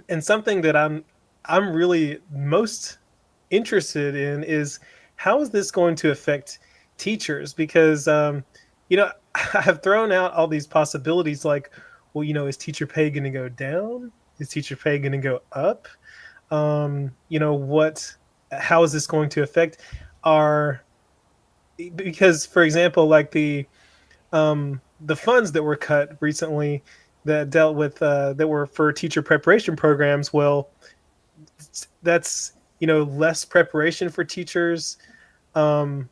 And something that I'm really most interested in is how is this going to affect teachers? Because I have thrown out all these possibilities like, well, is teacher pay going to go down? Is teacher pay going to go up? What? How is this going to affect our? Because, for example, like the funds that were cut recently that dealt with that were for teacher preparation programs. Well, that's less preparation for teachers. Um,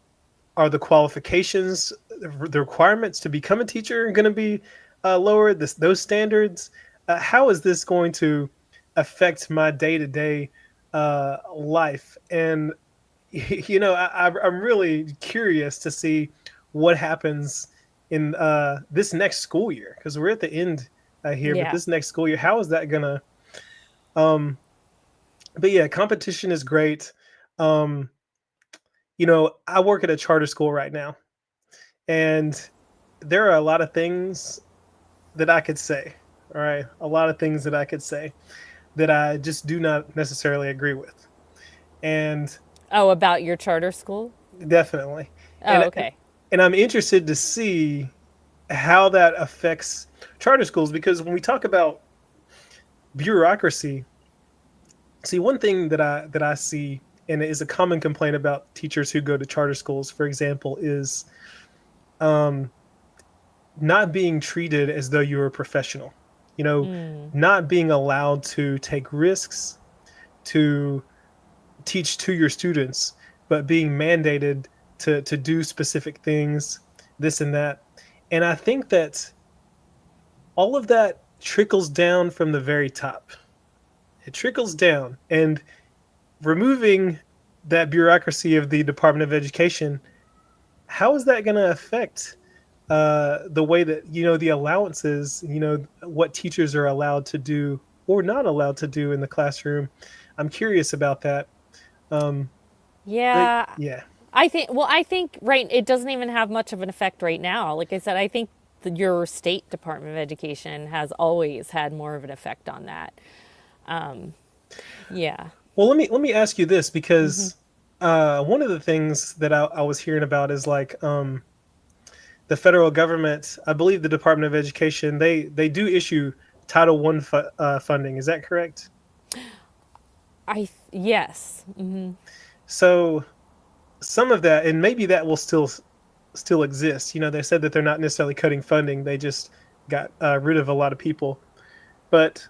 are the qualifications, the requirements to become a teacher, going to be lower? Those standards. How is this going to affect my day to day life? And I'm really curious to see what happens in this next school year because we're at the end here. But Yeah. this next school year, how is that gonna? Um, but yeah, competition is great. Um, I work at a charter school right now, and there are a lot of things that I could say. All right, a lot of things that I could say that I just do not necessarily agree with, and Oh, about your charter school? definitely, Oh, and okay. and I'm interested to see how that affects charter schools because when we talk about bureaucracy, see one thing that I see and it is a common complaint about teachers who go to charter schools, for example, is um, not being treated as though you're a professional. You know, Mm. not being allowed to take risks, to teach to your students, but being mandated to do specific things, this and that. And I think that all of that trickles down from the very top. It trickles down, and removing that bureaucracy of the Department of Education, how is that going to affect the way that the allowances, what teachers are allowed to do or not allowed to do in the classroom? I'm curious about that. Um, but Yeah. yeah, I think right it doesn't even have much of an effect right now. Like I said, I think your state Department of Education has always had more of an effect on that. Yeah. well, let me ask you this Hmm. because one of the things that I was hearing about is like the federal government. I believe the Department of Education they do issue Title One funding. Is that correct? Yes. Hmm. So some of that, and maybe that will still exist. They said that they're not necessarily cutting funding; they just got rid of a lot of people. But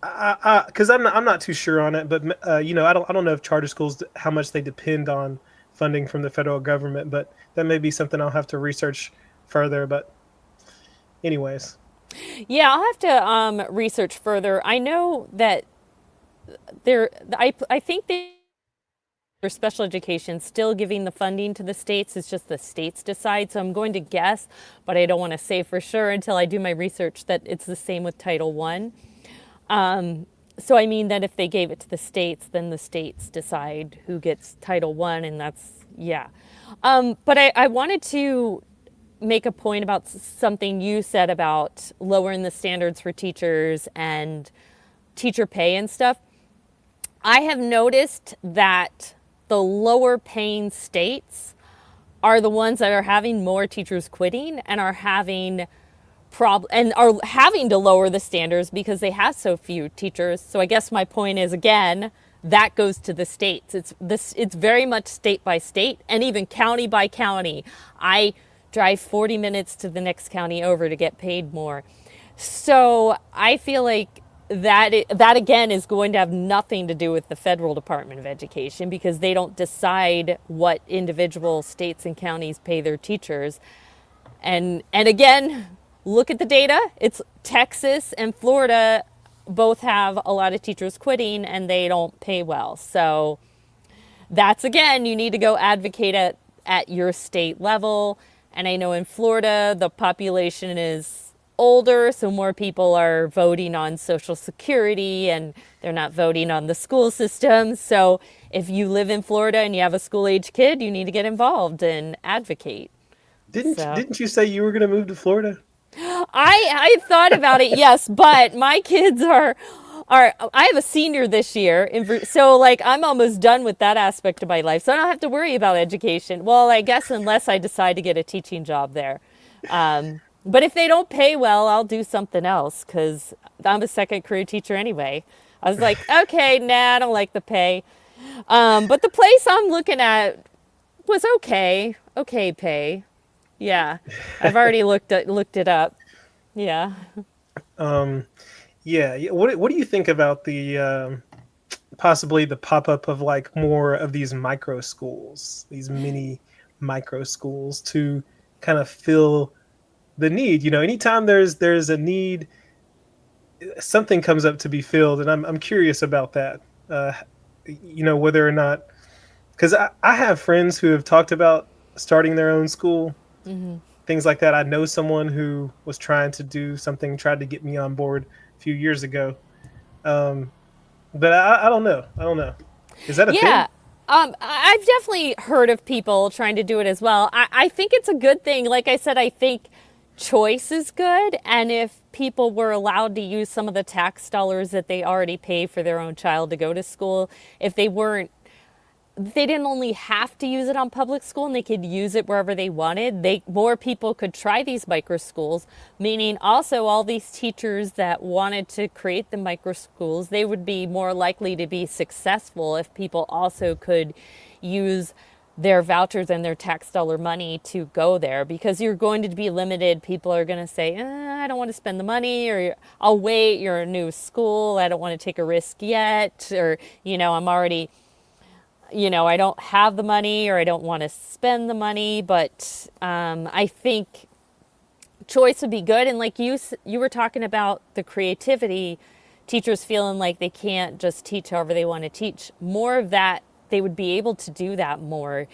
because I'm not too sure on it, but I don't know if charter schools how much they depend on funding from the federal government, but that may be something I'll have to research further. But anyways, Yeah, I'll have to research further. I know that there I think they for special education still giving the funding to the states. It's just the states decide. So I'm going to guess, but I don't want to say for sure until I do my research that it's the same with Title One. So I mean that if they gave it to the states, then the states decide who gets Title One, and that's yeah. But I wanted to make a point about something you said about lowering the standards for teachers and teacher pay and stuff. I have noticed that the lower paying states are the ones that are having more teachers quitting and are having and are having to lower the standards because they have so few teachers. So I guess my point is again that goes to the states. It's very much state by state and even county by county. I drive 40 minutes to the next county over to get paid more. So I feel like that again is going to have nothing to do with the federal Department of Education because they don't decide what individual states and counties pay their teachers. And again, look at the data. It's Texas and Florida both have a lot of teachers quitting and they don't pay well. So that's again, you need to go advocate at your state level. And I know in Florida, the population is older, so more people are voting on Social Security and they're not voting on the school system. So if you live in Florida and you have a school age kid, you need to get involved and advocate. didn't So didn't you say you were going to move to Florida? I thought about it, yes, but my kids are I have a senior this year, so like I'm almost done with that aspect of my life, so I don't have to worry about education. Well, I guess unless I decide to get a teaching job there. But if they don't pay well, I'll do something else because I'm a second career teacher anyway. I was like, okay, nah, I don't like the pay. But the place I'm looking at was okay, okay pay. Yeah, I've already looked it up. Yeah. Um, yeah. What do you think about the possibly the pop up of like more of these micro schools, these mini micro schools to kind of fill the need? You know, anytime there's a need, something comes up to be filled, and I'm curious about that. Uh, you know, whether or not, because I have friends who have talked about starting their own school, things like that. I know someone who was trying to do something, tried to get me on board a few years ago. Um, but I don't know. I don't know. Is that a thing? Yeah. I've definitely heard of people trying to do it as well. I think it's a good thing. Like I said, I think choice is good. And if people were allowed to use some of the tax dollars that they already pay for their own child to go to school, if they didn't only have to use it on public school and they could use it wherever they wanted, more people could try these micro schools, meaning also all these teachers that wanted to create the micro schools, they would be more likely to be successful if people also could use their vouchers and their tax dollar money to go there, because you're going to be limited. People are going to say, I don't want to spend the money, or I'll wait, you're a new school, I don't want to take a risk yet, or I'm already, I don't have the money, or I don't want to spend the money. But I think choice would be good. And like you were talking about the creativity, teachers feeling like they can't just teach however they want to teach. More of that, they would be able to do that more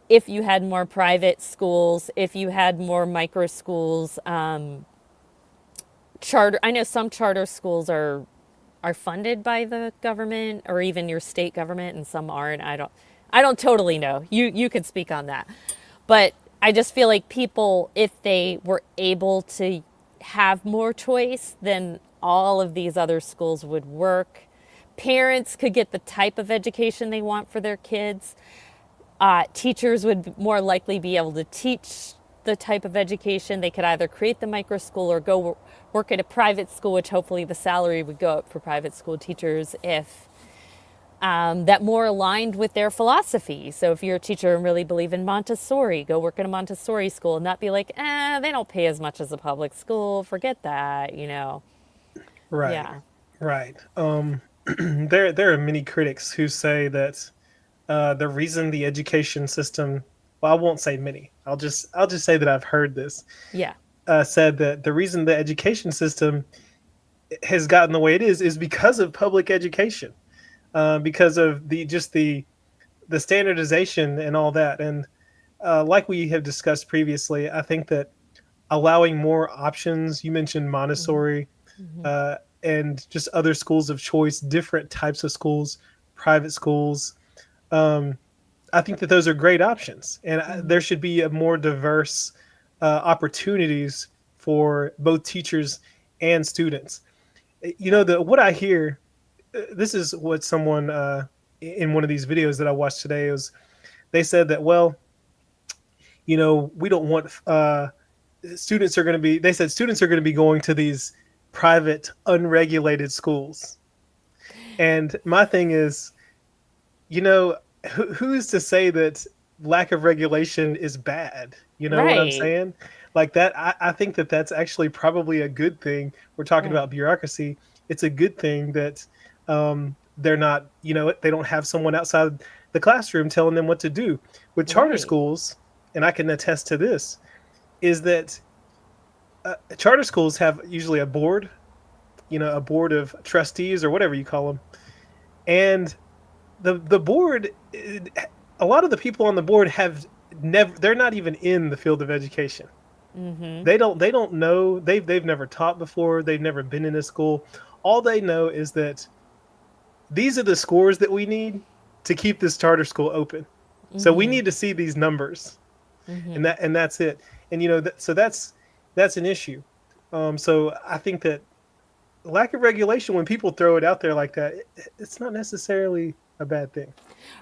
if you had more private schools, if you had more micro schools. Charter. I know some charter schools are funded by the government or even your state government, and some aren't. I don't totally know. You could speak on that. But I just feel like people, if they were able to have more choice, then all of these other schools would work. Parents could get the type of education they want for their kids. Teachers would more likely be able to teach the type of education. They could either create the micro school or go work at a private school, which hopefully the salary would go up for private school teachers if that more aligned with their philosophy. So if you're a teacher and really believe in Montessori, go work in a Montessori school and not be like, they don't pay as much as a public school. Forget that. Right. Yeah. Right. There are many critics who say that the reason the education system, well, I won't say many. I'll just say that I've heard this Yeah. said that the reason the education system has gotten the way it is because of public education, because of the standardization and all that. And like we have discussed previously, I think that allowing more options. You mentioned Montessori, and just other schools of choice, different types of schools, private schools. Um, I think that those are great options, and there should be a more diverse opportunities for both teachers and students. You know, what I hear. This is what someone in one of these videos that I watched today was. They said that, well, we don't want students are going to be. They said students are going to be going to these private, unregulated schools, and my thing is, who's to say that lack of regulation is bad? You know what I'm Right. saying? Like that, I think that that's actually probably a good thing. We're talking Right. about bureaucracy. It's a good thing that they're not, they don't have someone outside the classroom telling them what to do. With charter Right. schools, and I can attest to this, is that charter schools have usually a board, a board of trustees or whatever you call them, and the board, a lot of the people on the board have never, they're not even in the field of education. They don't know, they've never taught before, they've never been in a school. All they know is that these are the scores that we need to keep this charter school open. So we need to see these numbers, and that's it. And so that's that's an issue. So I think that lack of regulation, when people throw it out there like that, it's not necessarily a bad thing.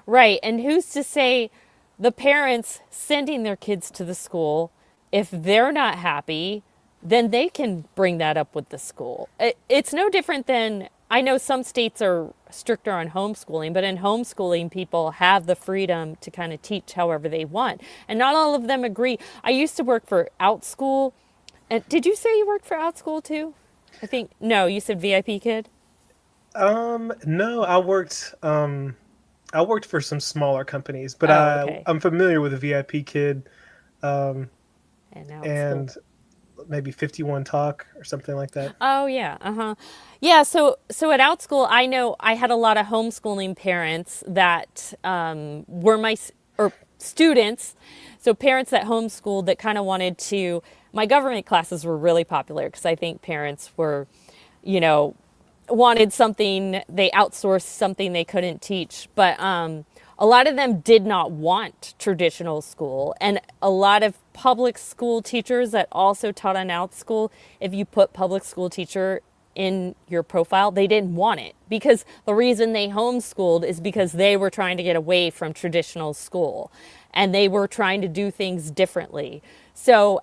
Right. And who's to say the parents sending their kids to the school, if they're not happy, then they can bring that up with the school. It's no different than, I know some states are stricter on homeschooling, but in homeschooling, people have the freedom to kind of teach however they want. And not all of them agree. I used to work for OutSchool. And did you say you worked for OutSchool too? I think, no, you said VIP Kid? No, I worked for some smaller companies, but Oh, okay. I'm familiar with a VIP Kid, um, And OutSchool. and maybe 51 Talk or something like that. Oh yeah, uh-huh. Yeah, so at OutSchool, I know I had a lot of homeschooling parents that were or students. So parents that homeschooled that kind of wanted to. My government classes were really popular because I think parents were, you know, wanted something, they outsourced something they couldn't teach. But a lot of them did not want traditional school. And a lot of public school teachers that also taught on OutSchool, if you put public school teacher in your profile, they didn't want it because the reason they homeschooled is because they were trying to get away from traditional school and they were trying to do things differently. So,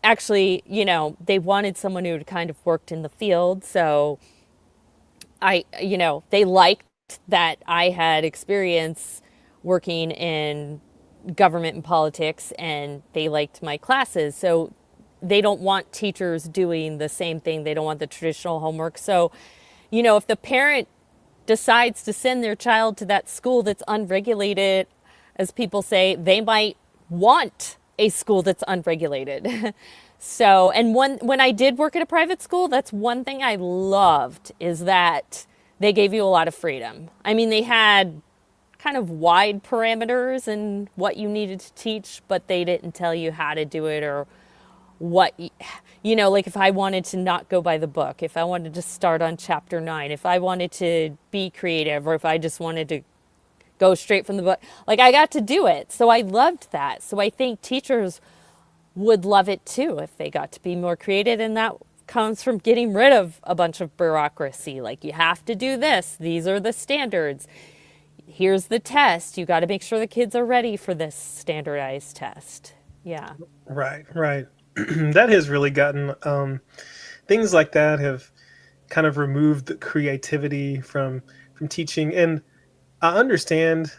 actually, they wanted someone who had kind of worked in the field. So they liked that I had experience working in government and politics and they liked my classes. So they don't want teachers doing the same thing. They don't want the traditional homework. So, if the parent decides to send their child to that school that's unregulated, as people say, they might want a school that's unregulated. So, and when I did work at a private school, that's one thing I loved is that they gave you a lot of freedom. I mean, they had kind of wide parameters in what you needed to teach, but they didn't tell you how to do it or what, like if I wanted to not go by the book, if I wanted to start on chapter 9, if I wanted to be creative, or if I just wanted to go straight from the book, like I got to do it. So I loved that. So I think teachers would love it too if they got to be more creative, and that comes from getting rid of a bunch of bureaucracy. Like you have to do this, these are the standards, here's the test, you got to make sure the kids are ready for this standardized test. Yeah. Right, right. That has really gotten things like that have kind of removed the creativity from teaching, and I understand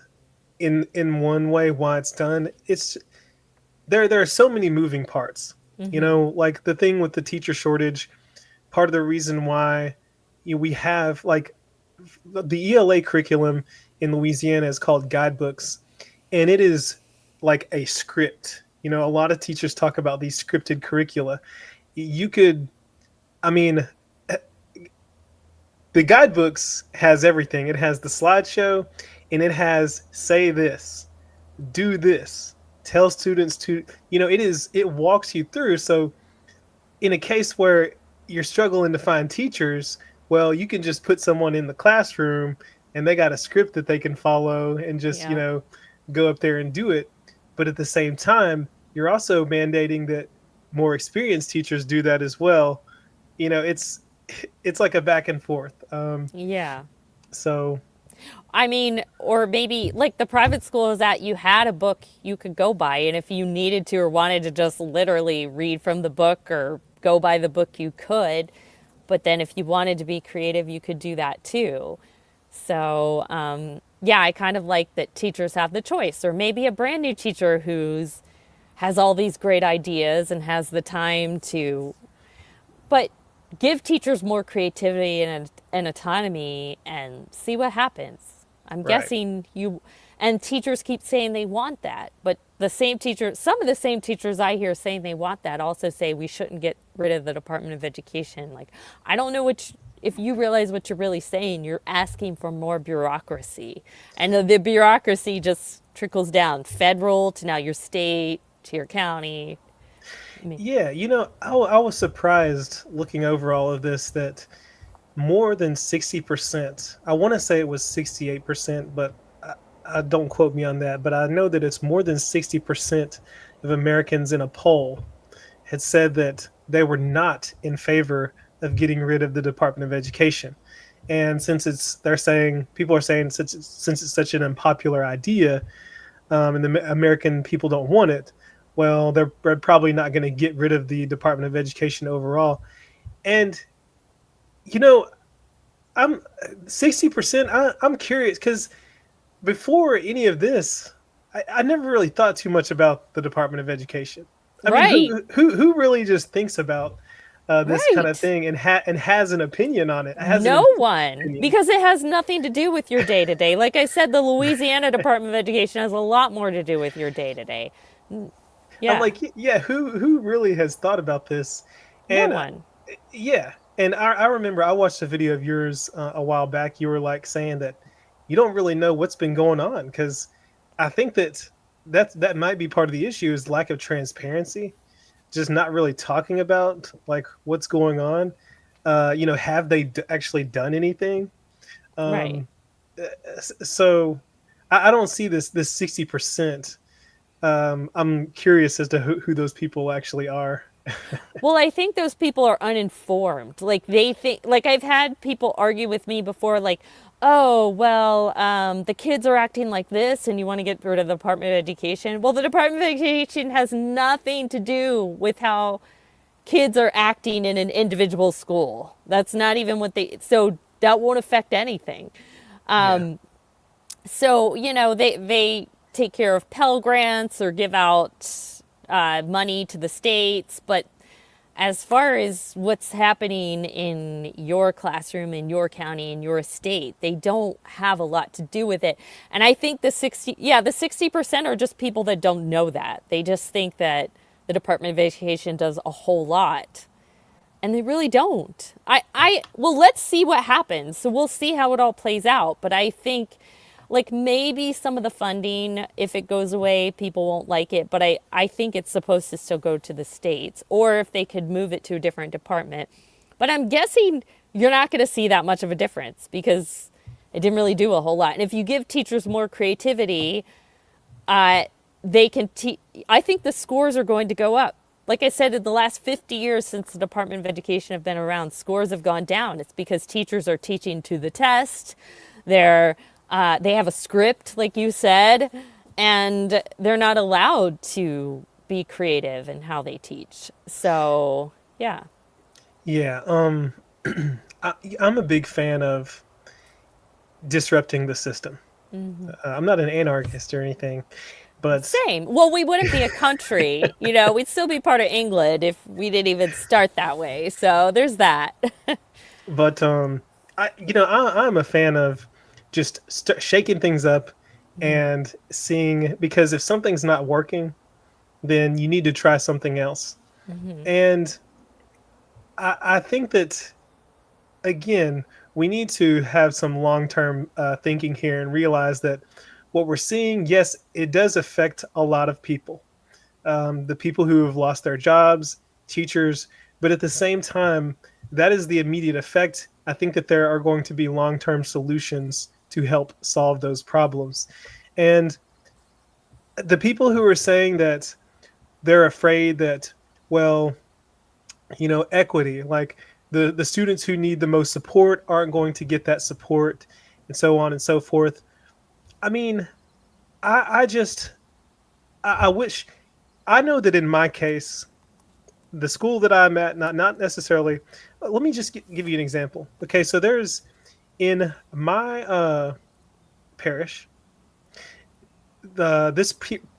in one way why it's done. It's there are so many moving parts. Mm-hmm. Like the thing with the teacher shortage, part of the reason why we have like the ELA curriculum in Louisiana is called guidebooks, and it is like a script. A lot of teachers talk about these scripted curricula. You could, I mean, the guidebooks has everything. It has the slideshow, and it has say this, do this, tell students to, it walks you through. So in a case where you're struggling to find teachers, well, you can just put someone in the classroom and they got a script that they can follow and just, Yeah. go up there and do it. But at the same time, you're also mandating that more experienced teachers do that as well. It's like a back and forth. Yeah. So I mean, or maybe like the private school is that you had a book you could go by, and if you needed to or wanted to just literally read from the book or go by the book, you could. But then if you wanted to be creative, you could do that too. So, yeah, I kind of like that teachers have the choice, or maybe a brand new teacher who's has all these great ideas and has the time to, but give teachers more creativity and autonomy and see what happens. I'm right. guessing and teachers keep saying they want that, but some of the same teachers I hear saying they want that also say we shouldn't get rid of the Department of Education. Like, I don't know if you realize what you're really saying, you're asking for more bureaucracy. And the bureaucracy just trickles down federal to now your state to your county. Yeah, I was surprised looking over all of this that more than 60%, I want to say it was 68%, but I don't quote me on that, but I know that it's more than 60% of Americans in a poll had said that they were not in favor of getting rid of the Department of Education. And since they're saying, people are saying, since it's such an unpopular idea, and the American people don't want it, well, they're probably not going to get rid of the Department of Education overall. And you know, I'm 60%. I'm curious because before any of this, I never really thought too much about the Department of Education. I mean, Right. who really just thinks about this kind of Right. thing and has an opinion on it? Has an No one, opinion. because it has nothing to do with your day to day. Like I said, the Louisiana Department of Education has a lot more to do with your day to day. I'm Yeah, like, yeah, who really has thought about this? no And one. yeah, and I remember I watched a video of yours a while back. You were like saying that you don't really know what's been going on because I think that might be part of the issue is lack of transparency, just not really talking about like what's going on. Have they actually done anything? Right. Um, so I don't see this 60%. I'm curious as to who those people actually are. Well, I think those people are uninformed. Like they think, like I've had people argue with me before, like, oh, well, the kids are acting like this and you want to get rid of the Department of Education. Well, the Department of Education has nothing to do with how kids are acting in an individual school. That's not even what so that won't affect anything. Yeah. So, they take care of Pell Grants or give out money to the states, but as far as what's happening in your classroom, in your county, in your state, they don't have a lot to do with it. And I think the 60% are just people that don't know that. They just think that the Department of Education does a whole lot. And they really don't. Well, let's see what happens. So we'll see how it all plays out. But I think like maybe some of the funding, if it goes away, people won't like it. But I think it's supposed to still go to the states, or if they could move it to a different department. But I'm guessing you're not going to see that much of a difference because it didn't really do a whole lot. And if you give teachers more creativity, they can teach. I think the scores are going to go up. Like I said, in the last 50 years since the Department of Education have been around, scores have gone down. It's because teachers are teaching to the test. They have a script, like you said, and they're not allowed to be creative in how they teach. So, yeah. Yeah. I'm a big fan of disrupting the system. I'm not an anarchist or anything, but Same. Well, we wouldn't be a country, we'd still be part of England if we didn't even start that way. So, there's that. but I'm a fan of just shaking things up and seeing, because if something's not working, then you need to try something else. And I think that again, we need to have some long-term thinking here and realize that what we're seeing, yes, it does affect a lot of people, the people who have lost their jobs, teachers, but at the same time, that is the immediate effect. I think that there are going to be long-term solutions to help solve those problems. And the people who are saying that they're afraid that, well, equity, like the students who need the most support aren't going to get that support and so on and so forth. I mean, I just, I wish, I know that in my case, the school that I'm at, not necessarily, let me just give you an example. Okay, so there's, in my parish,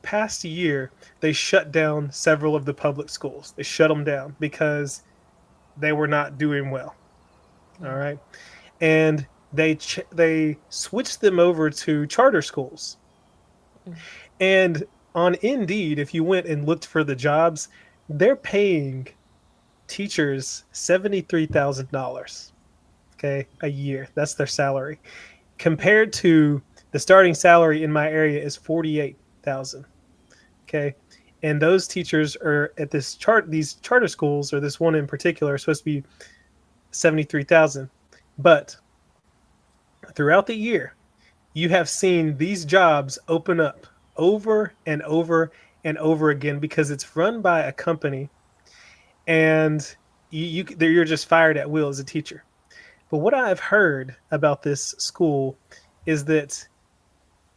past year, they shut down several of the public schools. They shut them down because they were not doing well. All right, and they switched them over to charter schools. And on Indeed, if you went and looked for the jobs, they're paying teachers $73,000. Okay, a year. That's their salary. Compared to the starting salary in my area is 48,000. Okay, and those teachers are at these charter schools, or this one in particular, are supposed to be 73,000. But throughout the year, you have seen these jobs open up over and over and over again because it's run by a company and you're just fired at will as a teacher. But what I've heard about this school is that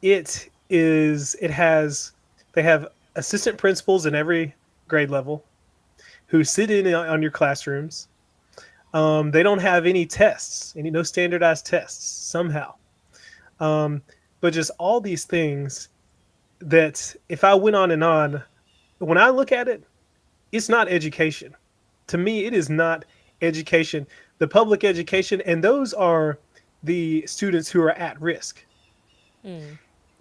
it has they have assistant principals in every grade level who sit in on your classrooms. They don't have any tests, any no standardized tests somehow. Um, but just all these things that if I went on and on, when I look at it, it's not education. To me, it is not education. The public education, and those are the students who are at risk. Mm.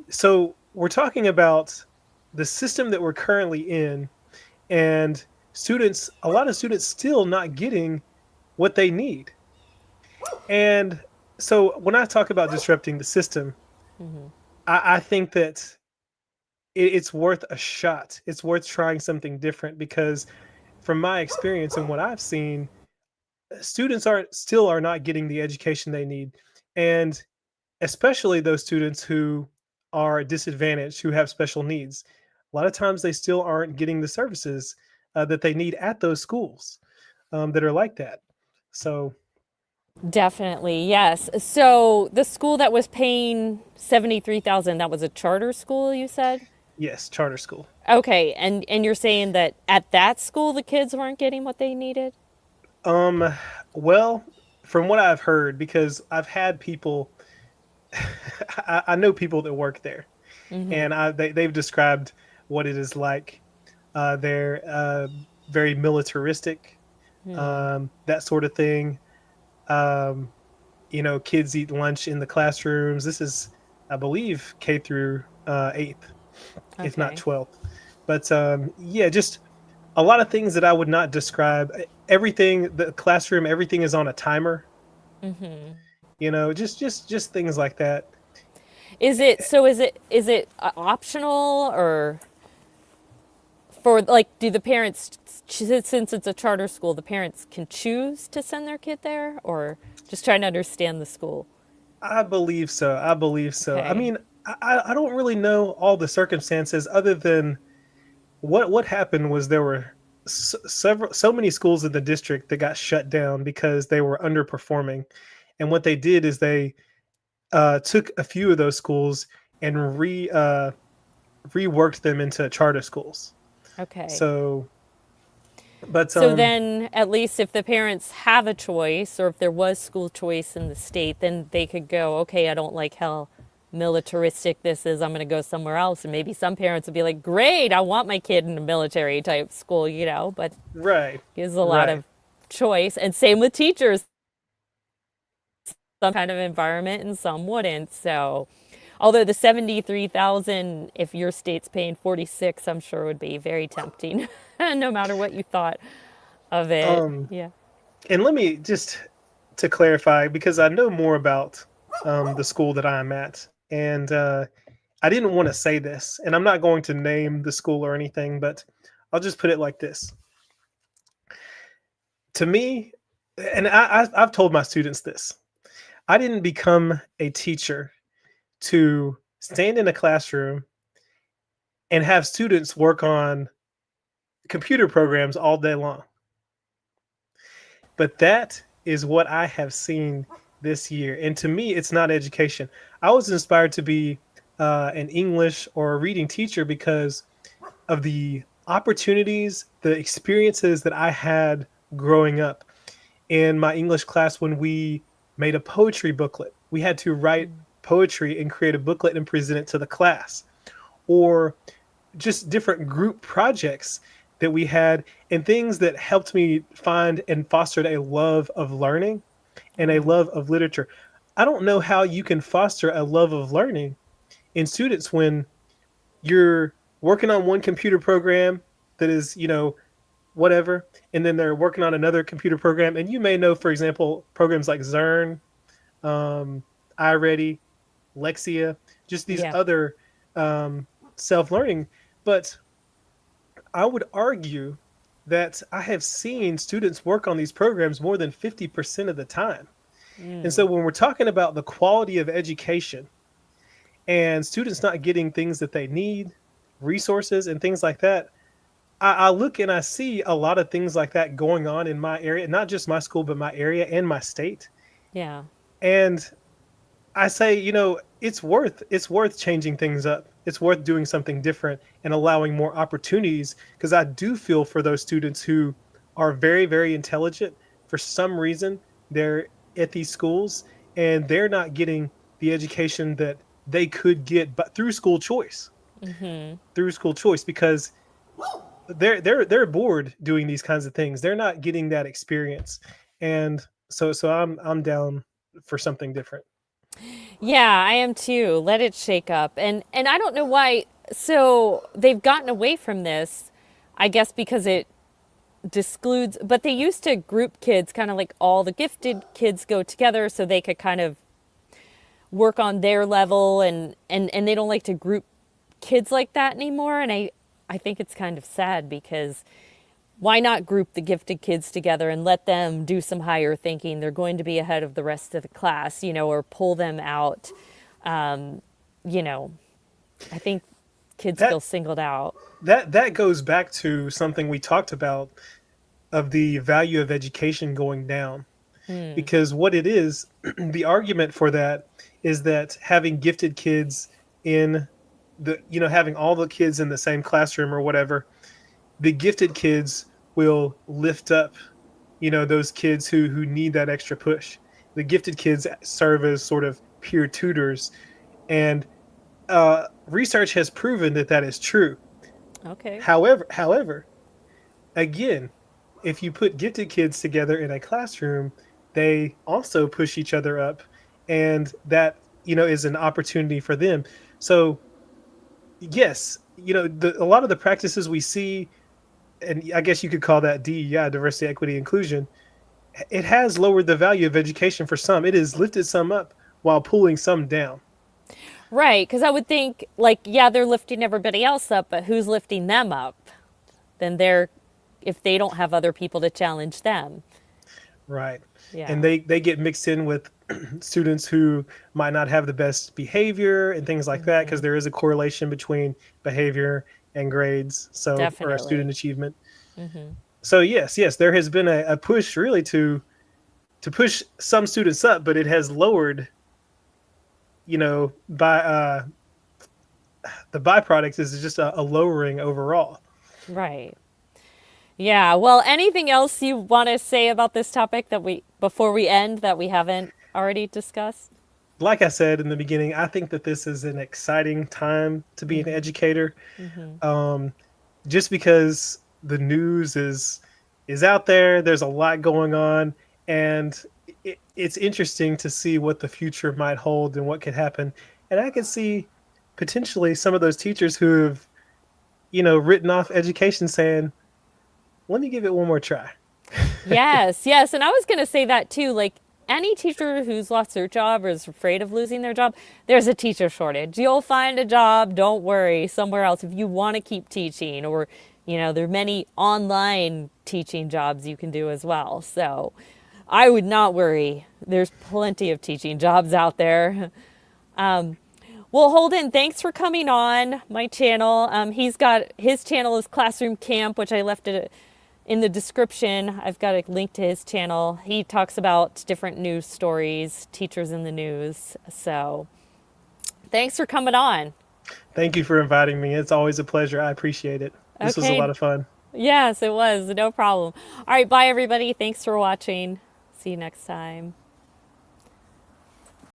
So we're talking about the system that we're currently in, and a lot of students still not getting what they need. And so when I talk about disrupting the system, Hmm. I think that it's worth a shot. It's worth trying something different because, from my experience and what I've seen, students are not getting the education they need, and especially those students who are disadvantaged, who have special needs. A lot of times, they still aren't getting the services that they need at those schools that are like that. So, Definitely, yes. So the school that was paying 73,000, that was a charter school, you said? yes, charter school. Okay, and you're saying that at that school the kids weren't getting what they needed? Um, well, from what I've heard, because I've had people, I know people that work there, Mm-hmm. and they've described what it is like. They're very militaristic, Hmm. that sort of thing. Um, kids eat lunch in the classrooms. This is, I believe, K through eighth, if not Okay. 12th. But yeah, just a lot of things that I would not describe. Everything, the classroom, everything is on a timer. Mm-hmm. Just things like that. Is it optional, or for, like, do the parents, since it's a charter school, the parents can choose to send their kid there, or just trying to understand the school? I believe so. I believe so. I Okay. mean, I don't really know all the circumstances other than what happened was there were so many schools in the district that got shut down because they were underperforming, and what they did is they took a few of those schools and reworked them into charter schools. Okay. So, but So then, at least if the parents have a choice, or if there was school choice in the state, then they could go, okay, I don't like how militaristic this is. I'm going to go somewhere else. And maybe some parents would be like, great, I want my kid in a military type school. But right, gives a lot right. of choice. And same with teachers, some kind of environment and some wouldn't. So, although the 73,000, if your state's paying 46, I'm sure would be very tempting, no matter what you thought of it. Um, Yeah. and let me just to clarify because I know more about the school that I'm at, and I didn't want to say this, and I'm not going to name the school or anything, but I'll just put it like this. To me, and I've told my students this, I didn't become a teacher to stand in a classroom and have students work on computer programs all day long. But that is what I have seen this year. And to me, it's not education. I was inspired to be an English or a reading teacher because of the opportunities, the experiences that I had growing up. In my English class, when we made a poetry booklet, we had to write poetry and create a booklet and present it to the class, or just different group projects that we had, and things that helped me find and fostered a love of learning and a Oh. love of literature. I don't know how you can foster a love of learning in students when you're working on one computer program that is, whatever, and then they're working on another computer program, and you may know, for example, programs like Zern, um, iReady, Lexia, just these Yeah. other self-learning. But I would argue that I have seen students work on these programs more than 50% of the time. And so Mm. when we're talking about the quality of education and students not getting things that they need, resources and things like that, I look and I see a lot of things like that going on in my area, not just my school, but my area and my state. Yeah. And I say, it's worth changing things up. It's worth doing something different and allowing more opportunities, because I do feel for those students who are very, very intelligent. For some reason, they're at these schools and they're not getting the education that they could get, but through school choice. Through school choice, because they're bored doing these kinds of things. They're not getting that experience, and so I'm down for something different. Yeah, I am too. Let it shake up. And I don't know why. So they've gotten away from this, I guess because it discludes, but they used to group kids, kind of like all the gifted kids go together so they could kind of work on their level, and they don't like to group kids like that anymore. And I think it's kind of sad, because why not group the gifted kids together and let them do some higher thinking? They're going to be ahead of the rest of the class, or pull them out. Um, you know, I think kids That feel singled out. that goes back to something we talked about, of the value of education going down. Because what it is, the argument for that is that having gifted kids in having all the kids in the same classroom or whatever, the gifted kids will lift up, those kids who need that extra push. The gifted kids serve as sort of peer tutors, and research has proven that that is true. Okay. However, again, if you put gifted kids together in a classroom, they also push each other up, and that is an opportunity for them. So yes, a lot of the practices we see, and I guess you could call that DEI, diversity, equity, inclusion. It has lowered the value of education for some. It has lifted some up while pulling some down. Right, because I would think, like, yeah, they're lifting everybody else up, but who's lifting them up? Then if they don't have other people to challenge them. Right. And Yeah. they get mixed in with students who might not have the best behavior and things like that, because there is a correlation between behavior and grades, so, or student Definitely. achievement. So yes, there has been a push really to push some students up, but it has lowered, by the byproduct is just a lowering overall. Right. Yeah. Well, anything else you want to say about this topic before we end, that we haven't already discussed? Like I said in the beginning, I think that this is an exciting time to be an educator. Um, just because the news is out there, there's a lot going on, and it's interesting to see what the future might hold and what could happen. And I could see potentially some of those teachers who have, written off education, saying, "Let me give it one more try." Yes, yes. And I was going to say that too. Like, any teacher who's lost their job or is afraid of losing their job, there's a teacher shortage. You'll find a job, don't worry, somewhere else if you want to keep teaching. Or, there are many online teaching jobs you can do as well. So I would not worry. There's plenty of teaching jobs out there. Well, Holden, thanks for coming on my channel. He's got his channel is Classroom Camp, which I left it in the description. I've got a link to his channel. He talks about different news stories, teachers in the news. So thanks for coming on. Thank you for inviting me. It's always a pleasure. I appreciate it. This was a Okay. lot of fun. Yes, it was. No problem. All right. Bye, everybody. Thanks for watching. See you next time.